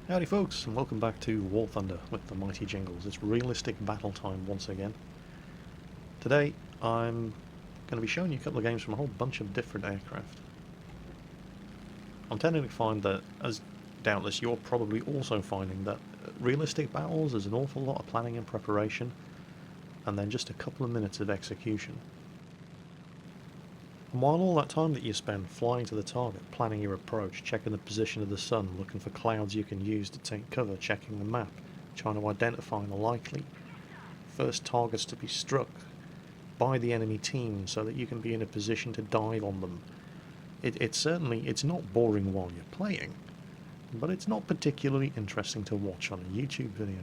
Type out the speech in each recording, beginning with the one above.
Howdy folks, and welcome back to War Thunder with the mighty Jingles. It's realistic battle time once again. Today I'm going to be showing you a couple of games from a whole bunch of different aircraft. I'm tending to find that, as doubtless you're probably also finding, that realistic battles is an awful lot of planning and preparation, and then just a couple of minutes of execution. And while all that time that you spend flying to the target, planning your approach, checking the position of the sun, looking for clouds you can use to take cover, checking the map, trying to identify the likely first targets to be struck by the enemy team so that you can be in a position to dive on them. It's not boring while you're playing, but it's not particularly interesting to watch on a YouTube video.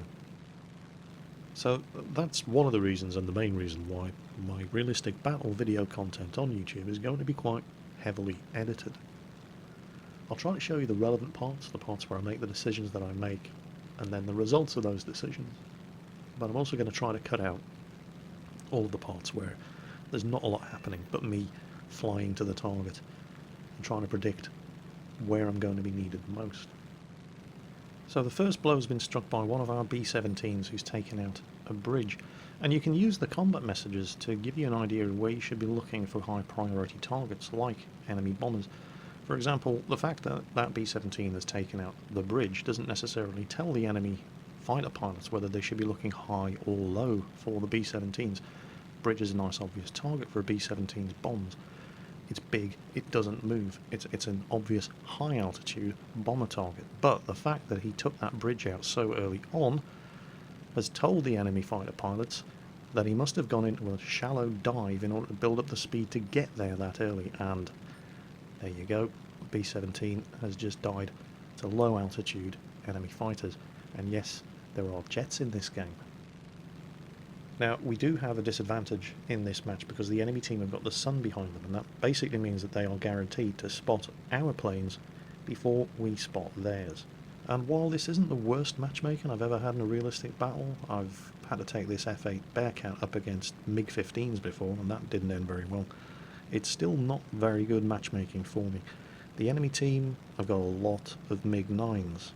So that's one of the reasons, and the main reason, why my realistic battle video content on YouTube is going to be quite heavily edited. I'll try to show you the relevant parts, the parts where I make the decisions that I make, and then the results of those decisions. But I'm also going to try to cut out all of the parts where there's not a lot happening but me flying to the target and trying to predict where I'm going to be needed most. So the first blow has been struck by one of our B-17s who's taken out a bridge, and you can use the combat messages to give you an idea of where you should be looking for high priority targets like enemy bombers. For example, the fact that that B-17 has taken out the bridge doesn't necessarily tell the enemy fighter pilots whether they should be looking high or low for the B-17s. Bridge is a nice obvious target for a B-17's bombs. It's big, it doesn't move, it's an obvious high altitude bomber target, but the fact that he took that bridge out so early on has told the enemy fighter pilots that he must have gone into a shallow dive in order to build up the speed to get there that early, and there you go, B-17 has just died to low altitude enemy fighters. And yes, there are jets in this game. Now, we do have a disadvantage in this match because the enemy team have got the sun behind them, and that basically means that they are guaranteed to spot our planes before we spot theirs. And while this isn't the worst matchmaking I've ever had in a realistic battle, I've had to take this F-8 Bearcat up against MiG-15s before, and that didn't end very well. It's still not very good matchmaking for me. The enemy team have got a lot of MiG-9s,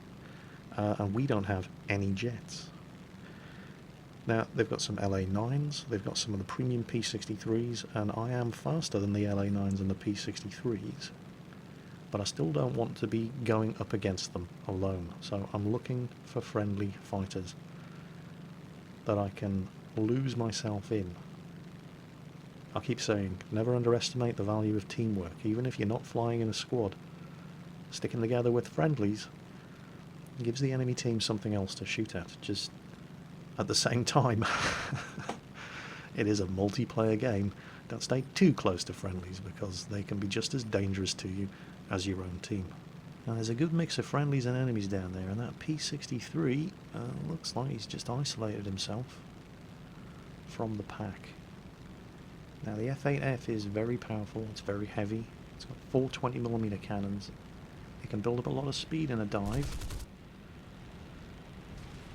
and we don't have any jets. Now, they've got some LA-9s, they've got some of the premium P-63s, and I am faster than the LA-9s and the P-63s, but I still don't want to be going up against them alone, so I'm looking for friendly fighters that I can lose myself in. I keep saying, never underestimate the value of teamwork, even if you're not flying in a squad. Sticking together with friendlies gives the enemy team something else to shoot at, just at the same time. It is a multiplayer game. Don't stay too close to friendlies because they can be just as dangerous to you as your own team. Now, there's a good mix of friendlies and enemies down there, and that P-63 looks like he's just isolated himself from the pack. Now, the F-8F is very powerful, it's very heavy, it's got 4 20mm cannons, it can build up a lot of speed in a dive.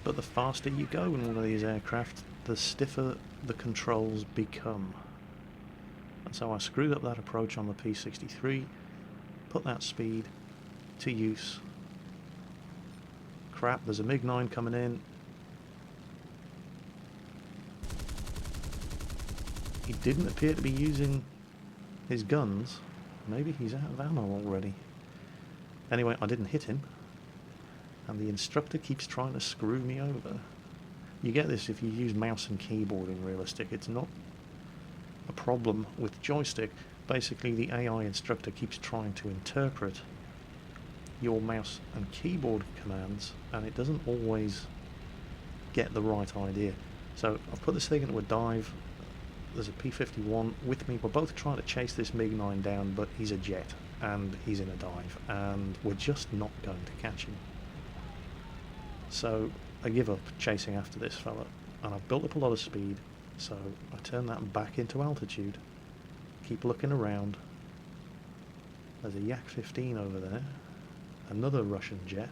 But the faster you go in one of these aircraft, the stiffer the controls become. And so I screwed up that approach on the P-63, put that speed to use. Crap, there's a MiG-9 coming in. He didn't appear to be using his guns. Maybe he's out of ammo already. Anyway, I didn't hit him. And the instructor keeps trying to screw me over. You get this if you use mouse and keyboard in realistic. It's not a problem with joystick. Basically, the AI instructor keeps trying to interpret your mouse and keyboard commands, and it doesn't always get the right idea. So I've put this thing into a dive. There's a P-51 with me. We're both trying to chase this MiG-9 down, but he's a jet, and he's in a dive, and we're just not going to catch him. So I give up chasing after this fella, and I've built up a lot of speed, so I turn that back into altitude, keep looking around. There's a Yak-15 over there, another Russian jet,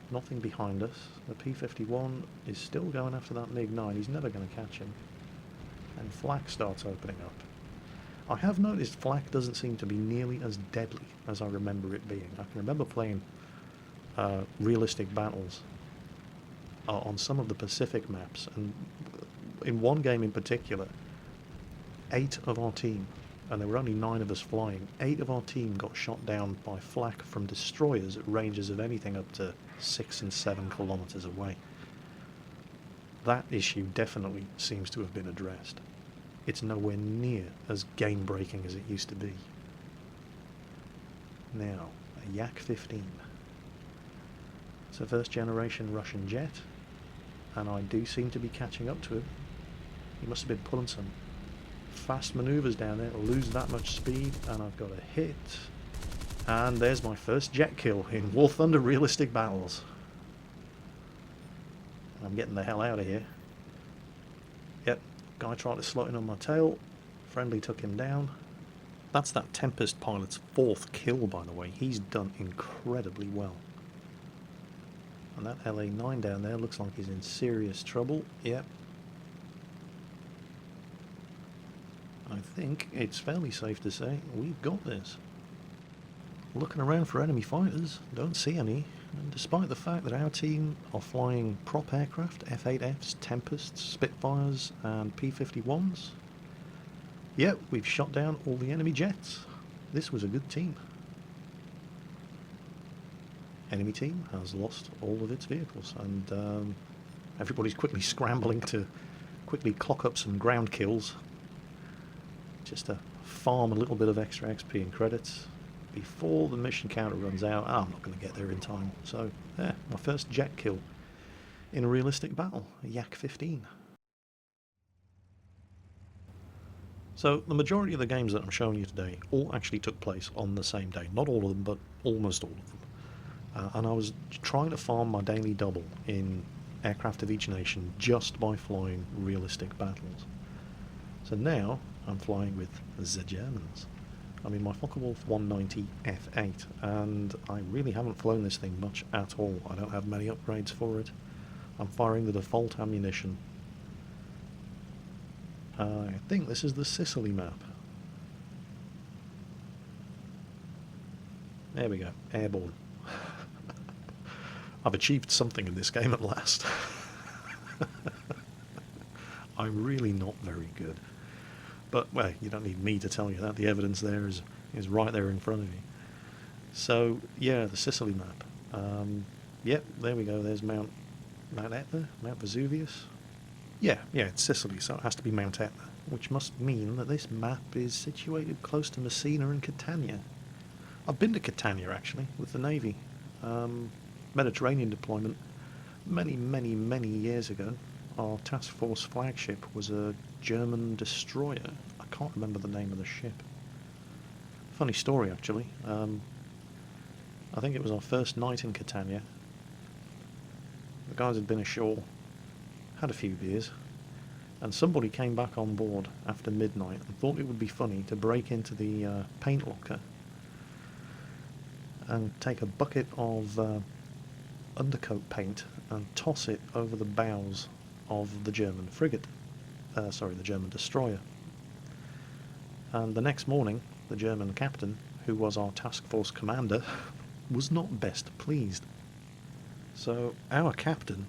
nothing behind us. The P-51 is still going after that MiG-9, he's never going to catch him, and flak starts opening up. I have noticed flak doesn't seem to be nearly as deadly as I remember it being. I can remember playing realistic battles on some of the Pacific maps, and in one game in particular, 8 of our team, and there were only 9 of us flying, 8 of our team got shot down by flak from destroyers at ranges of anything up to 6 and 7 kilometers away. That issue definitely seems to have been addressed. It's nowhere near as game-breaking as it used to be. Now, a Yak-15. It's a first-generation Russian jet, and I do seem to be catching up to him. He must have been pulling some fast manoeuvres down there to lose that much speed, and I've got a hit. And there's my first jet kill in War Thunder Realistic Battles. I'm getting the hell out of here. Yep, guy tried to slot in on my tail. Friendly took him down. That's that Tempest pilot's 4th kill, by the way. He's done incredibly well. And that LA-9 down there looks like he's in serious trouble. Yep. I think it's fairly safe to say we've got this. Looking around for enemy fighters, don't see any. And despite the fact that our team are flying prop aircraft, F-8Fs, Tempests, Spitfires and P-51s, yep, we've shot down all the enemy jets. This was a good team. Enemy team has lost all of its vehicles, and everybody's quickly scrambling to quickly clock up some ground kills just to farm a little bit of extra XP and credits before the mission counter runs out. I'm not going to get there in time. So, yeah, my first jet kill in a realistic battle, a Yak-15. So, the majority of the games that I'm showing you today all actually took place on the same day. Not all of them, but almost all of them. And I was trying to farm my daily double in Aircraft of Each Nation just by flying realistic battles. So now I'm flying with the Germans. I'm in my Focke-Wulf 190 F8, and I really haven't flown this thing much at all. I don't have many upgrades for it. I'm firing the default ammunition. I think this is the Sicily map. There we go, airborne. I've achieved something in this game at last. I'm really not very good. But, well, you don't need me to tell you that. The evidence there is right there in front of you. So, yeah, the Sicily map. Yep, there we go. There's Mount Etna, Mount Vesuvius. Yeah, it's Sicily, so it has to be Mount Etna, which must mean that this map is situated close to Messina and Catania. I've been to Catania, actually, with the Navy. Mediterranean deployment many years ago. Our task force flagship was a German destroyer. I can't remember the name of the ship. Funny story, actually. I think it was our first night in Catania. The guys had been ashore, had a few beers, and somebody came back on board after midnight and thought it would be funny to break into the paint locker and take a bucket of undercoat paint and toss it over the bows of the German frigate, the German destroyer. And the next morning, the German captain, who was our task force commander, was not best pleased. So our captain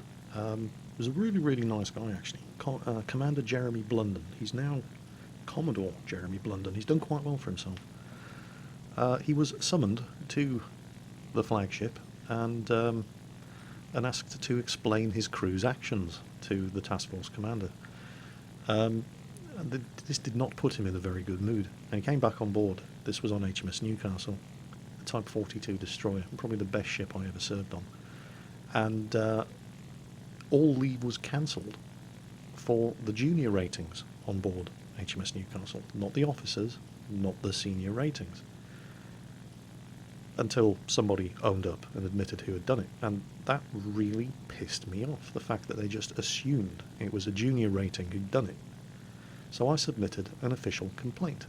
was a really nice guy, actually. Commander Jeremy Blunden. He's now Commodore Jeremy Blunden. He's done quite well for himself. He was summoned to the flagship and asked to explain his crew's actions to the task force commander. This did not put him in a very good mood, and he came back on board. This was on HMS Newcastle, a Type 42 destroyer, probably the best ship I ever served on. And all leave was cancelled for the junior ratings on board HMS Newcastle, not the officers, not the senior ratings, until somebody owned up and admitted who had done it. And that really pissed me off, the fact that they just assumed it was a junior rating who'd done it. So I submitted an official complaint.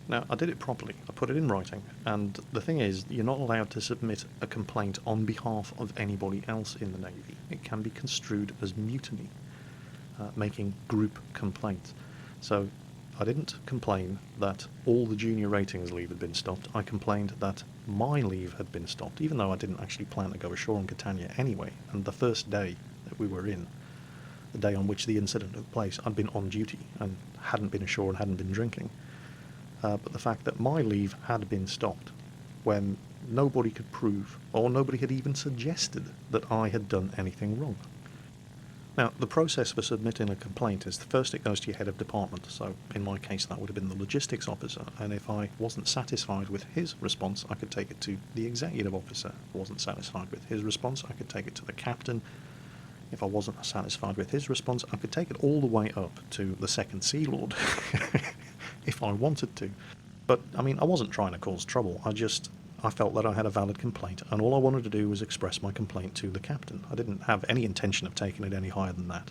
Now, I did it properly. I put it in writing, and the thing is, you're not allowed to submit a complaint on behalf of anybody else in the Navy. It can be construed as mutiny, making group complaints. So I didn't complain that all the junior ratings leave had been stopped. I complained that my leave had been stopped, even though I didn't actually plan to go ashore on Catania anyway. And the first day that we were in, the day on which the incident took place, I'd been on duty and hadn't been ashore and hadn't been drinking. But the fact that my leave had been stopped when nobody could prove, or nobody had even suggested, that I had done anything wrong. Now, the process for submitting a complaint is, first it goes to your head of department, so in my case that would have been the logistics officer, and if I wasn't satisfied with his response, I could take it to the executive officer. If I wasn't satisfied with his response, I could take it to the captain. If I wasn't satisfied with his response, I could take it all the way up to the second Sea Lord, if I wanted to. But, I mean, I wasn't trying to cause trouble, I felt that I had a valid complaint, and all I wanted to do was express my complaint to the captain. I didn't have any intention of taking it any higher than that.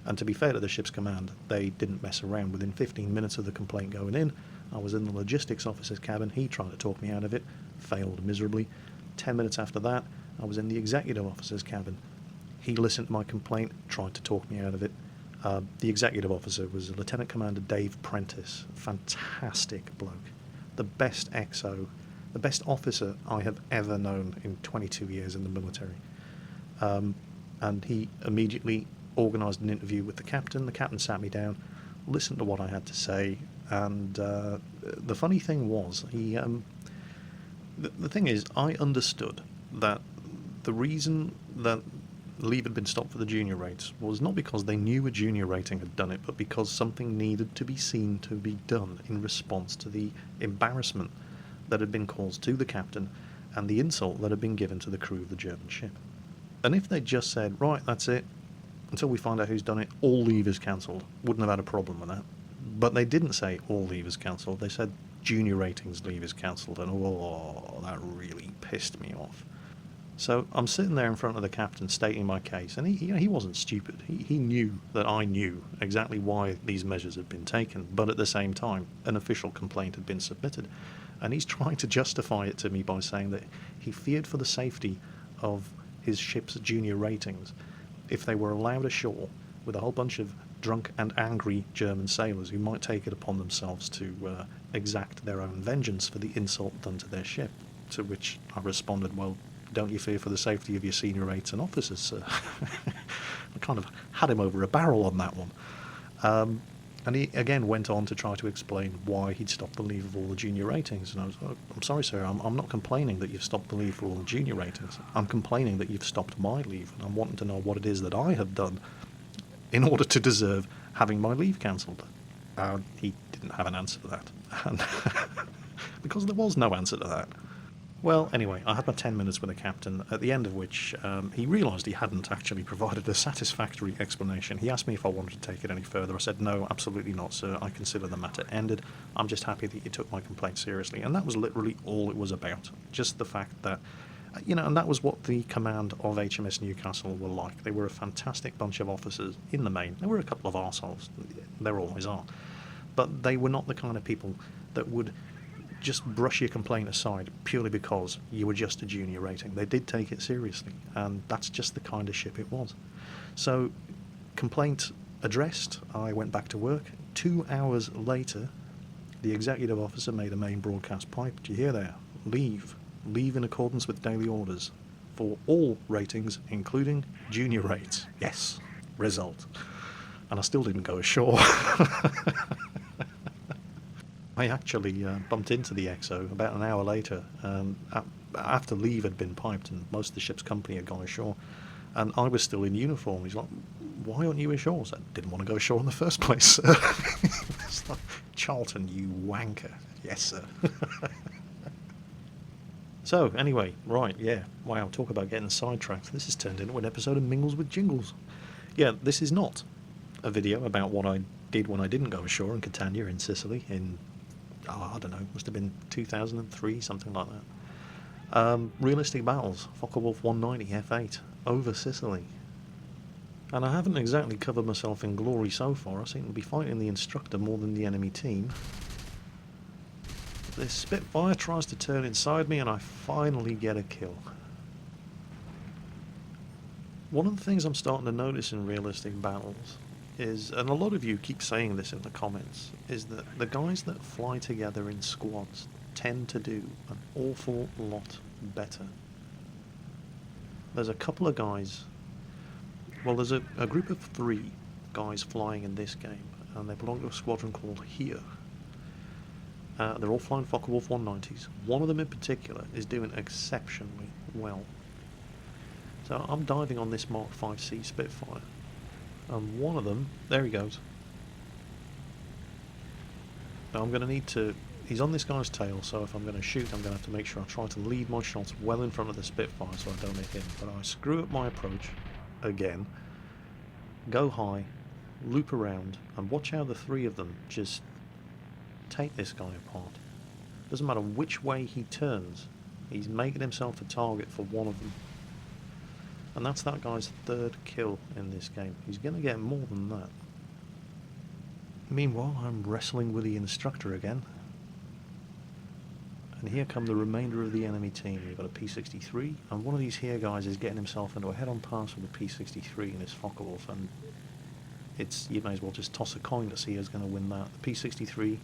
And to be fair to the ship's command, they didn't mess around. Within 15 minutes of the complaint going in, I was in the logistics officer's cabin. He tried to talk me out of it, failed miserably. 10 minutes after that, I was in the executive officer's cabin. He listened to my complaint, tried to talk me out of it. The executive officer was Lieutenant Commander Dave Prentice. Fantastic bloke. The best XO, the best officer I have ever known in 22 years in the military. And he immediately organised an interview with the captain. The captain sat me down, listened to what I had to say, and the funny thing was, the thing is, I understood that the reason that leave had been stopped for the junior rates was not because they knew a junior rating had done it, but because something needed to be seen to be done in response to the embarrassment that had been caused to the captain and the insult that had been given to the crew of the German ship. And if they'd just said, right, that's it, until we find out who's done it, all leave is cancelled, wouldn't have had a problem with that. But they didn't say all leave is cancelled, they said junior ratings leave is cancelled, and oh, that really pissed me off. So I'm sitting there in front of the captain stating my case, and he wasn't stupid. He knew that I knew exactly why these measures had been taken, but at the same time, an official complaint had been submitted. And he's trying to justify it to me by saying that he feared for the safety of his ship's junior ratings if they were allowed ashore with a whole bunch of drunk and angry German sailors who might take it upon themselves to exact their own vengeance for the insult done to their ship. To which I responded, well, don't you fear for the safety of your senior rates and officers, sir? I kind of had him over a barrel on that one. And he again went on to try to explain why he'd stopped the leave of all the junior ratings. And I was like, I'm sorry, sir, I'm not complaining that you've stopped the leave for all the junior ratings. I'm complaining that you've stopped my leave, and I'm wanting to know what it is that I have done in order to deserve having my leave cancelled. He didn't have an answer to that. And because there was no answer to that. Well, anyway, I had my 10 minutes with the captain, at the end of which he realised he hadn't actually provided a satisfactory explanation. He asked me if I wanted to take it any further. I said, no, absolutely not, sir. I consider the matter ended. I'm just happy that you took my complaint seriously. And that was literally all it was about. Just the fact that, and that was what the command of HMS Newcastle were like. They were a fantastic bunch of officers in the main. There were a couple of arseholes. There always are. But they were not the kind of people that would just brush your complaint aside purely because you were just a junior rating. They did take it seriously, and that's just the kind of ship it was. So, complaint addressed, I went back to work. 2 hours later, the executive officer made a main broadcast pipe. Do you hear there? Leave. Leave in accordance with daily orders for all ratings, including junior rates. Yes. Result. And I still didn't go ashore. I actually bumped into the XO about an hour later, after leave had been piped and most of the ship's company had gone ashore, and I was still in uniform. He's like, why aren't you ashore? I said, didn't want to go ashore in the first place, sir. It's like, Charlton, you wanker. Yes, sir. So, anyway, right, yeah, wow, talk about getting sidetracked. This has turned into an episode of Mingles with Jingles. Yeah, this is not a video about what I did when I didn't go ashore in Catania in Sicily in, I don't know, must have been 2003, something like that. Realistic battles, Focke-Wulf 190 F8 over Sicily. And I haven't exactly covered myself in glory so far. I seem to be fighting the instructor more than the enemy team. This Spitfire tries to turn inside me and I finally get a kill. One of the things I'm starting to notice in realistic battles is, and a lot of you keep saying this in the comments, is that the guys that fly together in squads tend to do an awful lot better. There's a couple of guys, well, there's a group of 3 guys flying in this game, and they belong to a squadron called Here. They're all flying Focke-Wulf 190s. One of them in particular is doing exceptionally well. So I'm diving on this Mark 5C Spitfire, and one of them, there he goes. Now I'm going to need to, he's on this guy's tail, so if I'm going to shoot I'm going to have to make sure I try to lead my shots well in front of the Spitfire so I don't hit him. But I screw up my approach again, go high, loop around, and watch how the 3 of them just take this guy apart. Doesn't matter which way he turns, he's making himself a target for one of them. And that's that guy's 3rd kill in this game. He's going to get more than that. Meanwhile, I'm wrestling with the instructor again. And here come the remainder of the enemy team. You've got a P63, and one of these here guys is getting himself into a head-on pass with a P63 in his Focke-Wulf, and it's, you may as well just toss a coin to see who's going to win that. The P63,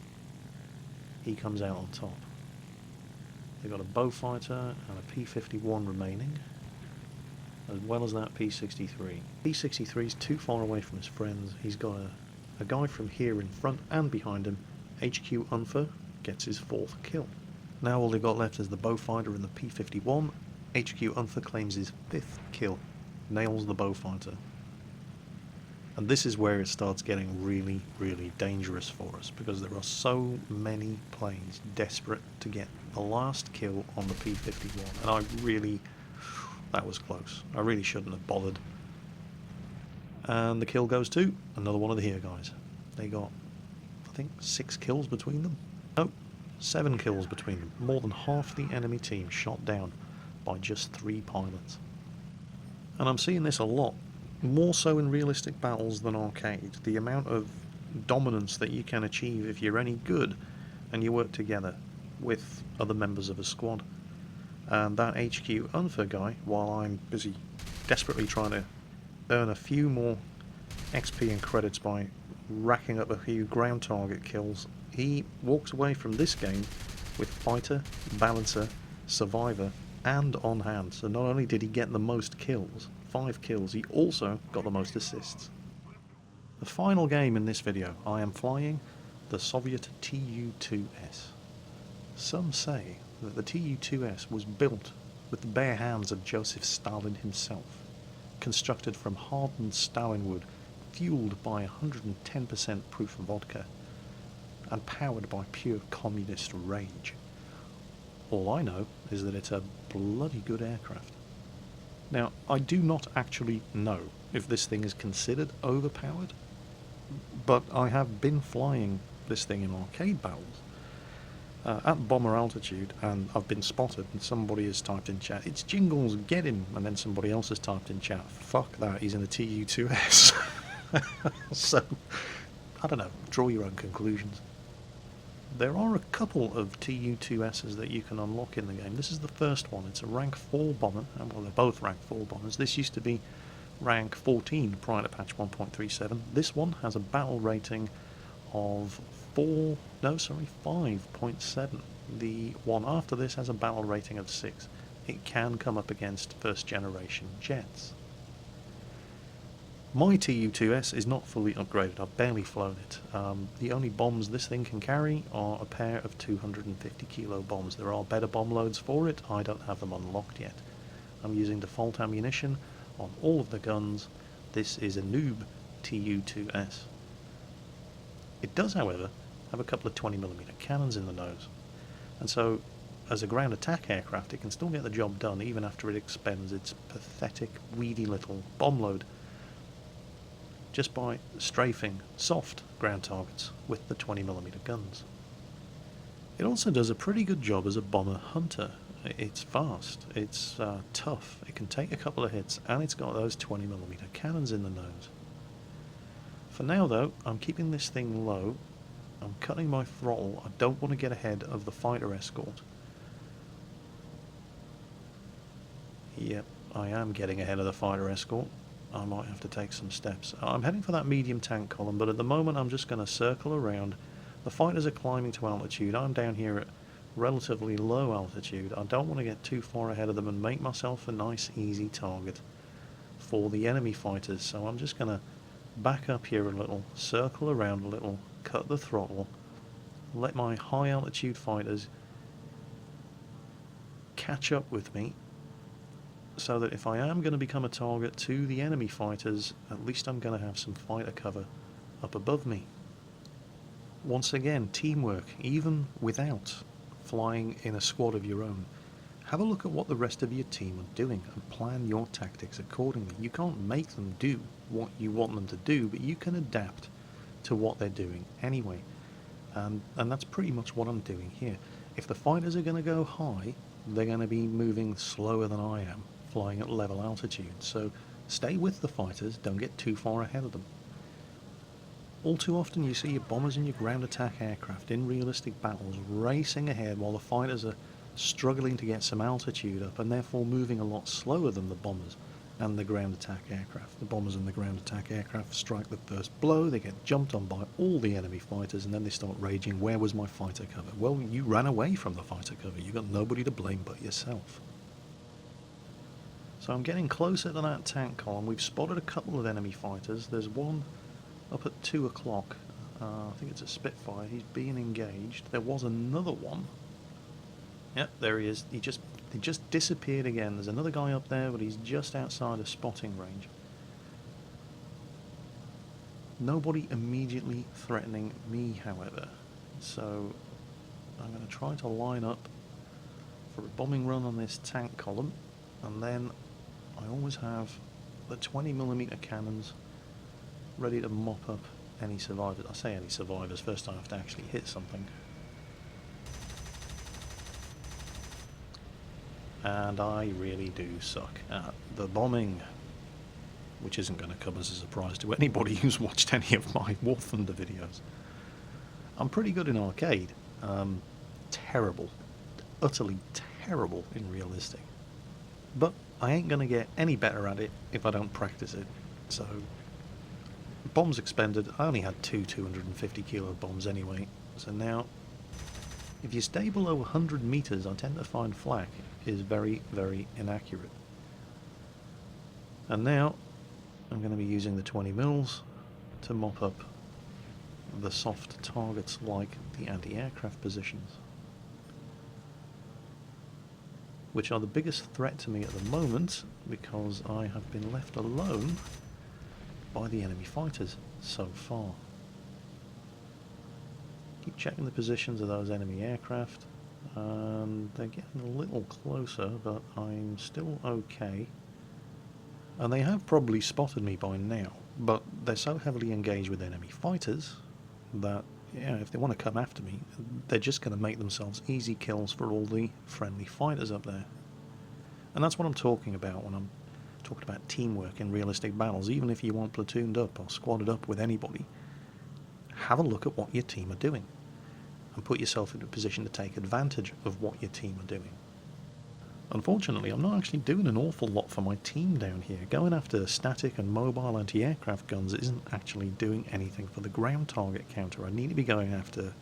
he comes out on top. They've got a Beaufighter and a P51 remaining, as well as that P63. P63 is too far away from his friends. He's got a guy from here in front and behind him. HQ Unfer gets his 4th kill. Now all they've got left is the Beaufighter and the P51. HQ Unfer claims his 5th kill, nails the Beaufighter. And this is where it starts getting really, really dangerous for us, because there are so many planes desperate to get the last kill on the P51, and I really, that was close. I really shouldn't have bothered. And the kill goes to another one of the here guys. They got, I think, 6 kills between them. No, 7 kills between them. More than half the enemy team shot down by just 3 pilots. And I'm seeing this a lot, more so in realistic battles than arcade. The amount of dominance that you can achieve if you're any good and you work together with other members of a squad. And that HQ Unfer guy, while I'm busy desperately trying to earn a few more XP and credits by racking up a few ground target kills, he walks away from this game with Fighter, Balancer, Survivor and On Hand. So not only did he get the most kills, 5 kills, he also got the most assists. The final game in this video, I am flying the Soviet Tu-2S. Some say that the Tu-2S was built with the bare hands of Joseph Stalin himself, constructed from hardened Stalin wood, fueled by 110% proof vodka, and powered by pure communist rage. All I know is that it's a bloody good aircraft. Now, I do not actually know if this thing is considered overpowered, but I have been flying this thing in arcade battles at bomber altitude, and I've been spotted, and somebody has typed in chat, "It's Jingles, get him," and then somebody else has typed in chat, "Fuck that, he's in a Tu-2S." So, I don't know, draw your own conclusions. There are a couple of Tu-2Ss that you can unlock in the game. This is the first one. It's a rank 4 bomber, and well, they're both rank 4 bombers. This used to be rank 14 prior to patch 1.37. This one has a battle rating of 5.7. The one after this has a battle rating of 6. It can come up against first generation jets. My Tu-2S is not fully upgraded. I've barely flown it. The only bombs this thing can carry are a pair of 250 kilo bombs. There are better bomb loads for it. I don't have them unlocked yet. I'm using default ammunition on all of the guns. This is a noob Tu-2S. It does, however, have a couple of 20mm cannons in the nose, and so as a ground attack aircraft it can still get the job done even after it expends its pathetic, weedy little bomb load just by strafing soft ground targets with the 20mm guns. It also does a pretty good job as a bomber hunter. It's fast, it's tough, it can take a couple of hits, and it's got those 20mm cannons in the nose. For now though, I'm keeping this thing low, I'm cutting my throttle, I don't want to get ahead of the fighter escort. Yep, I am getting ahead of the fighter escort. I might have to take some steps. I'm heading for that medium tank column, but at the moment I'm just going to circle around. The fighters are climbing to altitude. I'm down here at relatively low altitude. I don't want to get too far ahead of them and make myself a nice easy target for the enemy fighters. So I'm just going to back up here a little, circle around a little, cut the throttle, let my high altitude fighters catch up with me, so that if I am going to become a target to the enemy fighters, at least I'm going to have some fighter cover up above me. Once again, teamwork, even without flying in a squad of your own. Have a look at what the rest of your team are doing and plan your tactics accordingly. You can't make them do what you want them to do, but you can adapt to what they're doing anyway. And that's pretty much what I'm doing here. If the fighters are going to go high, they're going to be moving slower than I am, flying at level altitude. So stay with the fighters, don't get too far ahead of them. All too often you see your bombers and your ground attack aircraft in realistic battles racing ahead while the fighters are struggling to get some altitude up and therefore moving a lot slower than the bombers and the ground attack aircraft. The bombers and the ground attack aircraft strike the first blow, they get jumped on by all the enemy fighters, and then they start raging, where was my fighter cover? Well, you ran away from the fighter cover, you got nobody to blame but yourself. So I'm getting closer to that tank column. We've spotted a couple of enemy fighters. There's one up at 2 o'clock. I think it's a Spitfire. He's being engaged. There was another one. Yep, there he is. He just disappeared again. There's another guy up there, but he's just outside of spotting range. Nobody immediately threatening me, however. So I'm going to try to line up for a bombing run on this tank column, and then I always have the 20mm cannons ready to mop up any survivors. I say any survivors, first I have to actually hit something. And I really do suck at the bombing, which isn't going to come as a surprise to anybody who's watched any of my War Thunder videos. I'm pretty good in arcade, terrible, utterly terrible in realistic, but I ain't going to get any better at it if I don't practice it. So bombs expended. I only had two 250 kilo bombs anyway, so now if you stay below 100 meters, I tend to find flak is very, very inaccurate. And now I'm going to be using the 20mm to mop up the soft targets like the anti-aircraft positions, which are the biggest threat to me at the moment because I have been left alone by the enemy fighters so far. Keep checking the positions of those enemy aircraft, and they're getting a little closer, but I'm still okay. And they have probably spotted me by now, but they're so heavily engaged with enemy fighters that, yeah, if they want to come after me, they're just going to make themselves easy kills for all the friendly fighters up there. And that's what I'm talking about when I'm talking about teamwork in realistic battles. Even if you want platooned up or squadded up with anybody, have a look at what your team are doing and put yourself in a position to take advantage of what your team are doing. Unfortunately, I'm not actually doing an awful lot for my team down here. Going after static and mobile anti-aircraft guns isn't actually doing anything for the ground target counter. I need to be going after,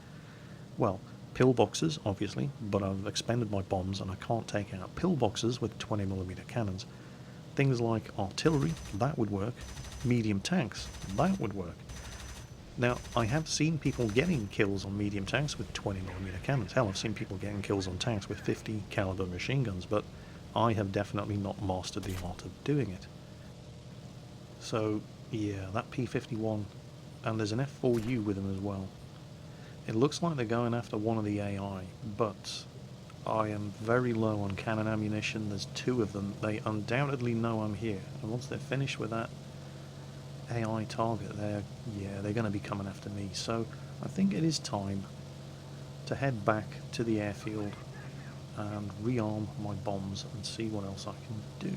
well, pillboxes, obviously, but I've expended my bombs and I can't take out pillboxes with 20mm cannons. Things like artillery, that would work. Medium tanks, that would work. Now, I have seen people getting kills on medium tanks with 20mm cannons. Hell, I've seen people getting kills on tanks with 50 caliber machine guns, but I have definitely not mastered the art of doing it. So, yeah, that P-51, and there's an F-4U with them as well. It looks like they're going after one of the AI, but I am very low on cannon ammunition. There's two of them. They undoubtedly know I'm here, and once they're finished with that AI target, they're going to be coming after me. So I think it is time to head back to the airfield and rearm my bombs and see what else I can do,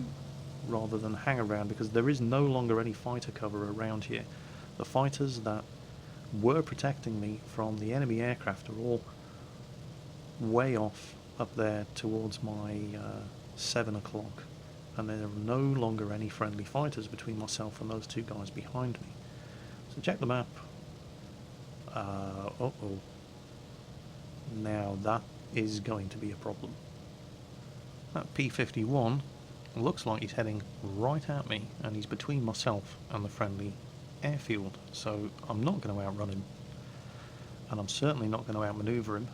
rather than hang around, because there is no longer any fighter cover around here. The fighters that were protecting me from the enemy aircraft are all way off up there towards my 7 o'clock and there are no longer any friendly fighters between myself and those two guys behind me. So check the map. Uh-oh. Now that is going to be a problem. That P-51 looks like he's heading right at me, and he's between myself and the friendly airfield, so I'm not going to outrun him, and I'm certainly not going to outmaneuver him,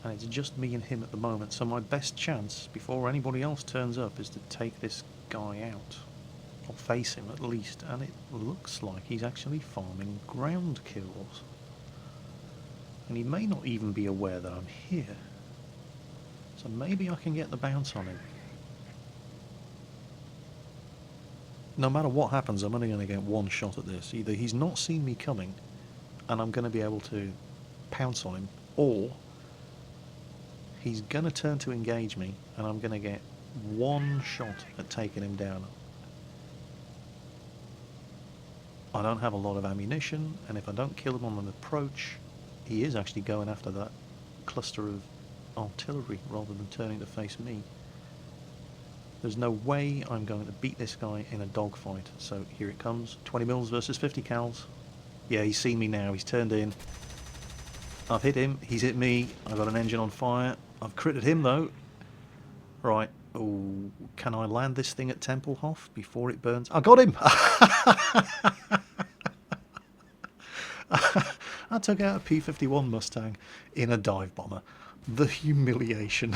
and it's just me and him at the moment, so my best chance before anybody else turns up is to take this guy out, or face him at least, and it looks like he's actually farming ground kills, and he may not even be aware that I'm here. So maybe I can get the bounce on him. No matter what happens, I'm only going to get one shot at this. Either he's not seen me coming, and I'm going to be able to pounce on him, or he's going to turn to engage me, and I'm going to get one shot at taking him down. I don't have a lot of ammunition, and if I don't kill him on an approach, he is actually going after that cluster of artillery rather than turning to face me. There's no way I'm going to beat this guy in a dogfight, so here it comes. 20 mils versus 50 cals. Yeah, he's seen me now, he's turned in. I've hit him, he's hit me, I've got an engine on fire. I've critted him though. Right, oh, can I land this thing at Tempelhof before it burns? I got him! I took out a P-51 Mustang in a dive bomber. The humiliation.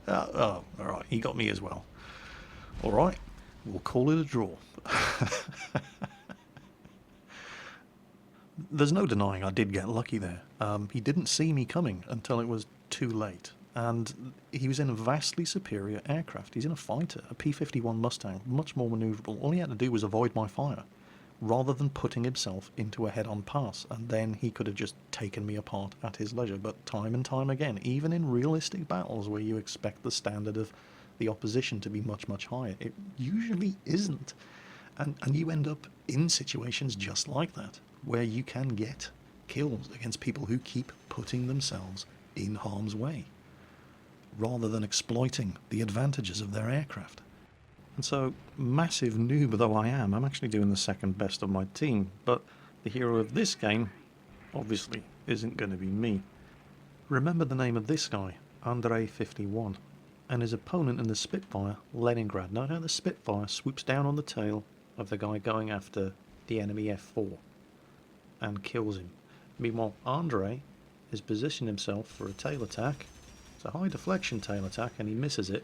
Oh, alright, he got me as well. Alright, we'll call it a draw. There's no denying I did get lucky there. He didn't see me coming until it was too late. And he was in a vastly superior aircraft. He's in a fighter, a P-51 Mustang, much more manoeuvrable. All he had to do was avoid my fire, rather than putting himself into a head-on pass, and then he could have just taken me apart at his leisure. But time and time again, even in realistic battles where you expect the standard of the opposition to be much, much higher, it usually isn't. And you end up in situations just like that, where you can get kills against people who keep putting themselves in harm's way, rather than exploiting the advantages of their aircraft. And so, massive noob though I am, I'm actually doing the second best of my team, but the hero of this game, obviously, isn't going to be me. Remember the name of this guy, Andrei 51, and his opponent in the Spitfire, Leningrad. Note how the Spitfire swoops down on the tail of the guy going after the enemy F4 and kills him. Meanwhile, Andrei has positioned himself for a tail attack. It's a high deflection tail attack, and he misses it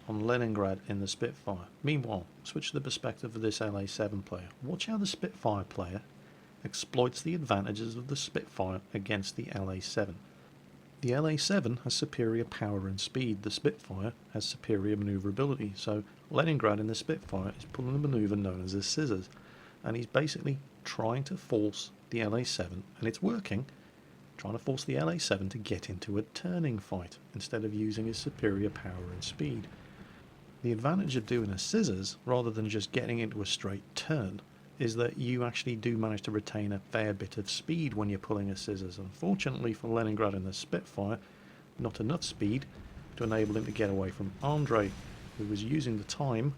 on Leningrad in the Spitfire. Meanwhile, switch to the perspective of this LA7 player. Watch how the Spitfire player exploits the advantages of the Spitfire against the LA7. The LA7 has superior power and speed. The Spitfire has superior maneuverability. So Leningrad in the Spitfire is pulling a maneuver known as a scissors, and he's basically trying to force the LA7, and it's working, trying to force the LA7 to get into a turning fight instead of using his superior power and speed. The advantage of doing a scissors, rather than just getting into a straight turn, is that you actually do manage to retain a fair bit of speed when you're pulling a scissors. Unfortunately for Leningrad in the Spitfire, not enough speed to enable him to get away from Andrei, who was using the time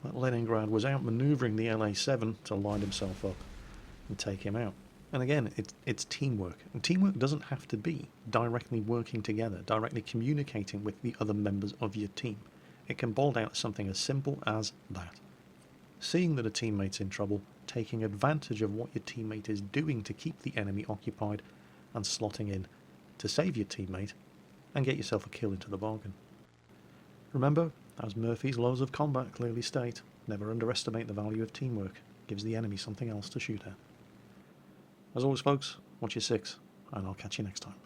that Leningrad was outmaneuvering the LA7 to line himself up and take him out. And again, it's teamwork. And teamwork doesn't have to be directly working together, directly communicating with the other members of your team. It can boil down to something as simple as that. Seeing that a teammate's in trouble, taking advantage of what your teammate is doing to keep the enemy occupied, and slotting in to save your teammate and get yourself a kill into the bargain. Remember, as Murphy's laws of combat clearly state, never underestimate the value of teamwork. It gives the enemy something else to shoot at. As always folks, watch your six, and I'll catch you next time.